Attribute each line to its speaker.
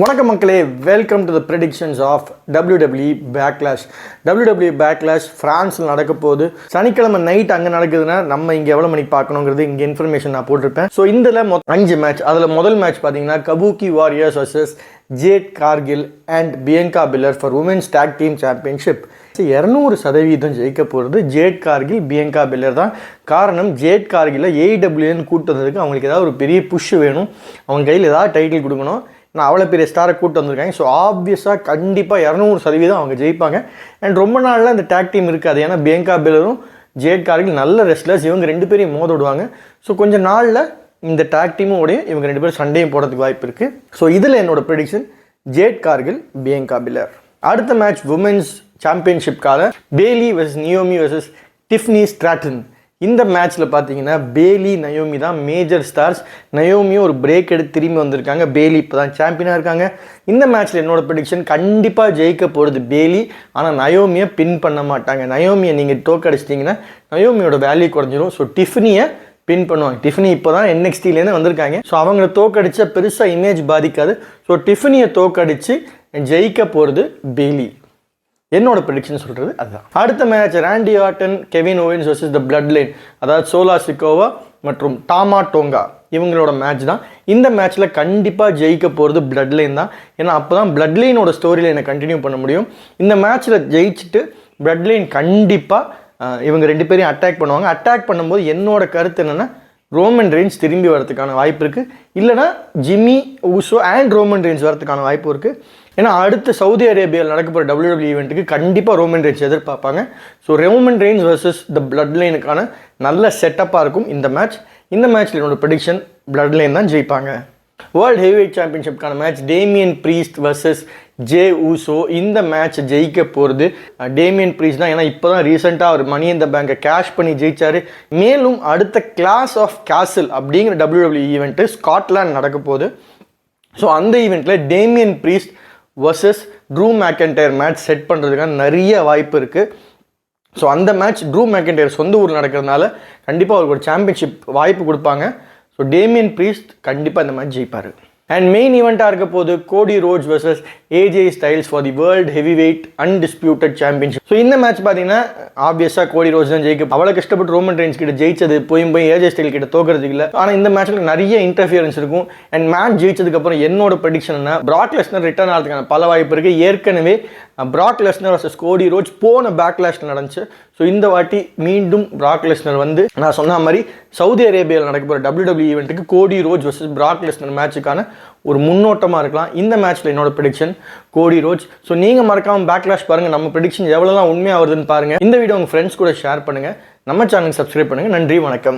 Speaker 1: வணக்கம் மக்களே, welcome to the predictions of WWE Backlash. WWE Backlash ஃப்ரான்ஸில் நடக்க போகுது. சனிக்கிழமை நைட் அங்கே நடக்குதுன்னா நம்ம இங்கே எவ்வளோ மணிக்கு பார்க்கணுங்கிறது இங்கே இன்ஃபர்மேஷன் நான் போட்டிருப்பேன். ஸோ இதில் 5 மேட்ச். அதில் முதல் மேட்ச் பார்த்தீங்கன்னா Kabuki warriors versus Jade Cargill and Bianca Belair for women's tag team championship. 200% ஜெயிக்க போகிறது ஜேட் கார்கில் பியங்கா பில்லர் தான். காரணம், ஜேட் கார்கில் AEWன்னு கூட்டு வந்ததுக்கு அவங்களுக்கு ஏதாவது ஒரு பெரிய புஷ் வேணும், அவங்க கையில் ஏதாவது டைட்டில் கொடுக்கணும். நான் அவ்வளோ பெரிய ஸ்டாரை கூட்டு வந்திருக்காங்க. ஸோ ஆப்வியஸாக கண்டிப்பாக 200% அவங்க ஜெயிப்பாங்க. அண்ட் ரொம்ப நாளில் அந்த டேக் டீம் இருக்காது. ஏன்னா பியங்கா பில்லரும் ஜேட் கார்கில் நல்ல ரெஸ்லர்ஸ், இவங்க 2 பேரையும் மோத விடுவாங்க. ஸோ கொஞ்சம் நாளில் இந்த டேக் டீமும் உடைய இவங்க 2 பேரும் சண்டையும் போடுறதுக்கு வாய்ப்பு இருக்குது. ஸோ இதில் என்னோட prediction Jade Cargill Bianca Belair. அடுத்த மேட்ச் உமன்ஸ் சாம்பியன்ஷிப்காக Bayley versus Naomi versus Tiffany Stratton. இந்த மேட்ச்சில் பார்த்தீங்கன்னா பேலி நயோமி தான் மேஜர் ஸ்டார்ஸ். நயோமியும் ஒரு பிரேக் எடுத்து திரும்பி வந்திருக்காங்க. பேலி இப்போ தான் சாம்பியனாக இருக்காங்க. இந்த மேட்ச்சில் என்னோட ப்ரெடிக்ஷன் கண்டிப்பாக ஜெயிக்க போகிறது பேலி. ஆனால் நயோமியை பின் பண்ண மாட்டாங்க. நயோமியை நீங்கள் தோக்கடிச்சிட்டிங்கன்னா நயோமியோட வேல்யூ குறைஞ்சிரும். ஸோ டிஃப்னியை பின் பண்ணுவாங்க. டிஃப்னி இப்போ தான் NXTலேருந்து வந்திருக்காங்க. ஸோ அவங்கள தோக்கடிச்சா பெருசாக இமேஜ் பாதிக்காது. ஸோ டிஃப்னியை தோக்கடித்து ஜெயிக்க போகிறது பேலி. என்னோட ப்ரெடிக்ஷன் சொல்கிறது அதுதான். அடுத்த match Randy Ardern Kevin Owens versus the blood line, அதாவது சோலா சிக்கோவா மற்றும் டாமா டோங்கா இவங்களோட மேட்ச் தான். இந்த மேட்ச்சில் கண்டிப்பாக ஜெயிக்க போகிறது பிளட் லைன் தான். ஏன்னா அப்போ தான் பிளட் லைனோட ஸ்டோரியில் என்னை கண்டினியூ பண்ண முடியும். இந்த மேட்ச்சில் ஜெயிச்சுட்டு பிளட் லைன் கண்டிப்பாக இவங்க 2 பேரையும் அட்டாக் பண்ணுவாங்க. அட்டாக் பண்ணும்போது என்னோட கருத்து என்னென்னா ரோமன் ரெயின்ஸ் திரும்பி வரதுக்கான வாய்ப்பு இருக்குது. இல்லைனா Jimmy Uso and Roman Reigns வரதுக்கான வாய்ப்பு இருக்குது. ஏன்னா அடுத்த சவுதி அரேபியாவில் நடக்க போகிற WWE ஈவெண்ட்டுக்கு கண்டிப்பாக ரோமன் ரெயின்ஸ் எதிர்பார்ப்பாங்க. So Roman Reigns versus the blood லைனுக்கான நல்ல செட்டப்பாக இருக்கும் இந்த மேட்ச். இந்த மேட்ச்சில் என்னோட ப்ரெடிக்ஷன் பிளட் லைன் தான் ஜெயிப்பாங்க. வேர்ல்டு ஹெவிவெயிட் சாம்பியன்ஷிப்கான match Damian Priest versus Jey Uso. இந்த மேட்ச் ஜெயிக்க போகிறது டேமியன் ப்ரீஸ்ட் தான். ஏன்னா இப்போ தான் ரீசெண்டாக அவர் மணி இந்த பேங்கை கேஷ் பண்ணி ஜெயிச்சார். மேலும் அடுத்த கிளாஸ் ஆஃப் கேசில் அப்படிங்கிற WWE ஈவெண்ட்டு ஸ்காட்லாண்ட் நடக்க போகுது. ஸோ அந்த ஈவெண்ட்டில் Damian Priest versus Drew McIntyre match set பண்ணுறதுக்கான நிறைய வாய்ப்பு இருக்குது. ஸோ அந்த மேட்ச் ட்ரூ மேக்கன்டையர் சொந்த ஊரில் நடக்கிறதுனால கண்டிப்பாக அவருக்கு ஒரு சாம்பியன்ஷிப் வாய்ப்பு கொடுப்பாங்க. ஸோ டேமியன் ப்ரீஸ்ட் கண்டிப்பாக இந்த மேட்ச் ஜெயிப்பார். அண்ட் மெயின் ஈவெண்ட்டாக இருக்க போது கோடி Rhodes versus AJ styles for the world heavyweight undisputed championship. So இந்த மேட்ச் பார்த்தீங்கன்னா ஆப்வியஸாக கோடி ரோட்ஸ் தான் ஜெயிக்கும். அவ்வளோ கஷ்டப்பட்டு ரோமன் ரெயின்ஸ் கிட்ட ஜெயிச்சது போய் AJ ஸ்டைல் கிட்ட தோக்கிறது இல்லை. ஆனால் இந்த மேட்ச்சில் நிறைய இன்டர்ஃபியரன்ஸ் இருக்கும். அண்ட் மேட்ச் ஜெயிச்சதுக்கப்புறம் என்னோட ப்ரெடிக்ஷன் என்ன, பிராக் லெஸ்னர் ரிட்டர்ன் ஆகிறதுக்கான பல வாய்ப்பு இருக்குது. ஏற்கனவே பிராக் லெஸ்னர் வர்சஸ் கோடி ரோட்ஸ் போன பேக்லாஷில் நடந்துச்சு. ஸோ இந்த வாட்டி மீண்டும் பிராக் லெஸ்னர் வந்து நான் சொன்ன மாதிரி சவுதி அரேபியாவில் நடக்க போகிற WWE ஈவெண்ட்டுக்கு Cody Rhodes versus Brock Lesnar மேட்சுக்கான ஒரு முன்னோட்டமாக இருக்கலாம். இந்த மேட்ச்சில் என்னோட ப்ரெடிக்ஷன் கோடி ரோட்ஸ். ஸோ நீங்கள் மறக்காமல் பேக்லாஷ் பாருங்கள். நம்ம ப்ரெடிக்ஷன் எவ்வளோலாம் உண்மையாக வருதுன்னு பாருங்கள். இந்த வீடியோ உங்கள் ஃப்ரெண்ட்ஸ் கூட ஷேர் பண்ணுங்கள். நம்ம சேனலுக்கு சப்ஸ்கிரைப் பண்ணுங்கள். நன்றி, வணக்கம்.